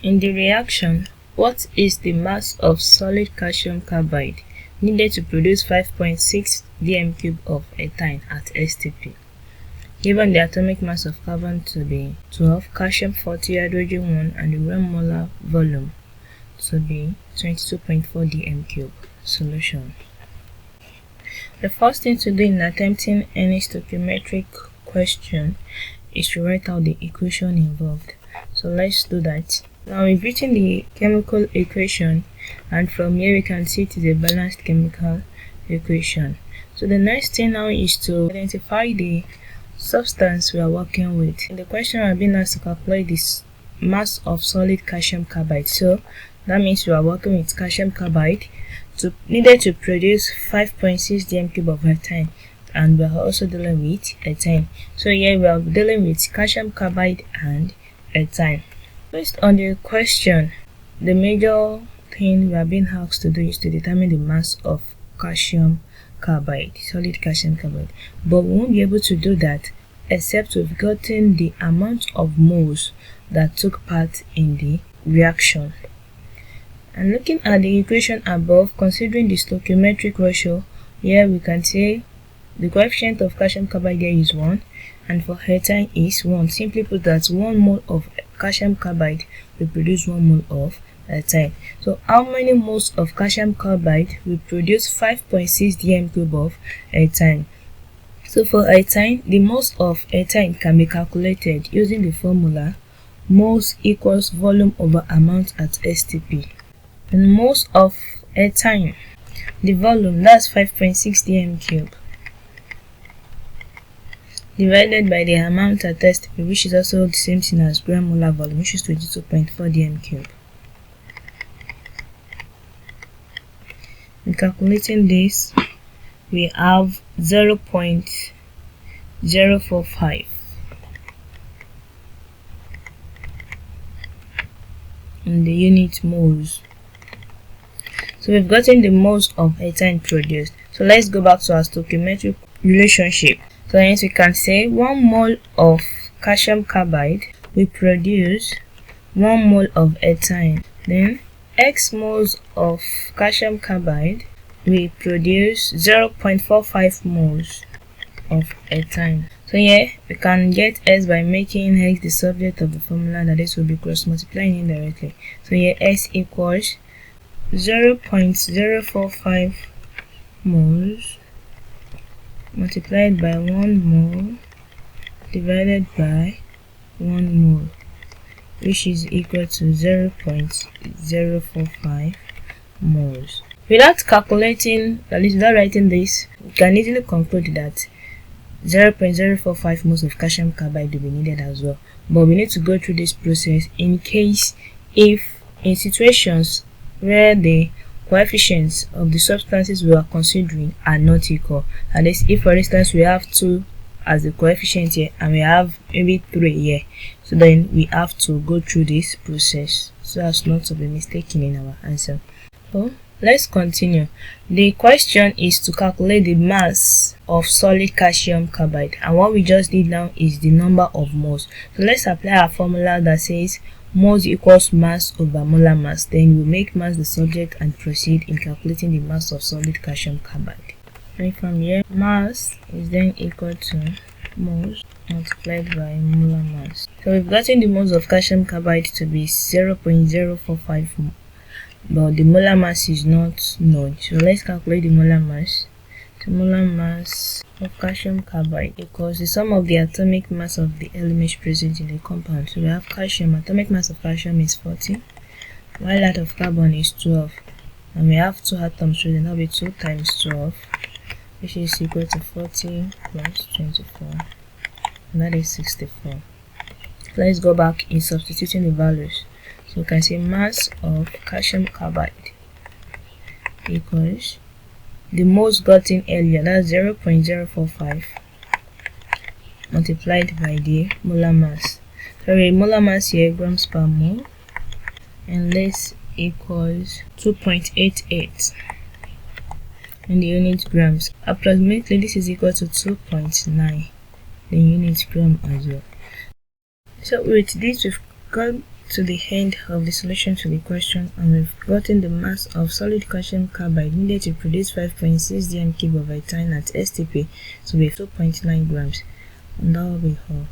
In the reaction, what is the mass of solid calcium carbide needed to produce 5.6 dm³ of ethyne at S.T.P? Given the atomic mass of carbon to be 12, calcium 40, hydrogen 1, and the 1 molar volume to be 22.4 dm³. Solution. The first thing to do in attempting any stoichiometric question is to write out the equation involved. So let's do that. Now we've written the chemical equation, and from here we can see it is a balanced chemical equation. So the next thing now is to identify the substance we are working with. In the question we are being asked to calculate this mass of solid calcium carbide. So that means we are working with calcium carbide needed to produce 5.6 dm³ of ethyne, and we are also dealing with ethyne. So here we are dealing with calcium carbide and ethyne. Based on the question, the major thing we are being asked to do is to determine the mass of calcium carbide, solid calcium carbide. But we won't be able to do that except we've gotten the amount of moles that took part in the reaction. And looking at the equation above, considering the stoichiometric ratio, here we can say the coefficient of calcium carbide here is 1, and for ethyne is 1. Simply put that 1 mole of calcium carbide will produce 1 mole of ethyne. So how many moles of calcium carbide will produce 5.6 dm³ of ethyne? So for ethyne, the moles of ethyne can be calculated using the formula moles equals volume over amount at S.T.P. And moles of ethyne, the volume, that's 5.6 dm³, divided by the amount at S.T.P, which is also the same thing as gram molar volume, which is 22.4 dm³. In calculating this, we have 0.045 in the unit moles. So we've gotten the moles of ethyne produced. So let's go back to our stoichiometric relationship. So hence we can say 1 mole of calcium carbide will produce 1 mole of ethyne. Then X moles of calcium carbide will produce 0.45 moles of ethyne. So here we can get S by making X the subject of the formula, that this will be cross multiplying indirectly. So here S equals 0.045 moles multiplied by 1 mole divided by 1 mole, which is equal to 0.045 moles. Without calculating, at least without writing this, we can easily conclude that 0.045 moles of calcium carbide will be needed as well. But we need to go through this process in case if in situations where the coefficients of the substances we are considering are not equal. And this, if for instance we have 2 as the coefficient here and we have maybe 3 here, so then we have to go through this process so as not to be mistaken in our answer. So let's continue. The question is to calculate the mass of solid calcium carbide, and what we just did now is the number of moles. So let's apply our formula that says moles equals mass over molar mass. Then we make mass the subject and proceed in calculating the mass of solid calcium carbide. Right from here, mass is then equal to moles multiplied by molar mass. So we've gotten the moles of calcium carbide to be 0.045, but the molar mass is not known. So let's calculate the molar mass. The molar mass of calcium carbide equals the sum of the atomic mass of the elements present in the compound. So we have calcium, atomic mass of calcium is 40, while that of carbon is 12, and we have 2 atoms, so then that will be 2 times 12, which is equal to 40 plus 24, and that is 64. Let's go back in substituting the values. So we can say mass of calcium carbide equals the moles gotten earlier, that's 0.045 multiplied by the molar mass. Sorry, molar mass here, grams per mole, and this equals 2.88 in the unit grams. Approximately this is equal to 2.9 the unit gram as well. So with this we've come to the end of the solution to the question, and we've gotten the mass of solid calcium carbide needed to produce 5.6 dm³ of ethyne at S.T.P to be 2.9 grams. And that will be all.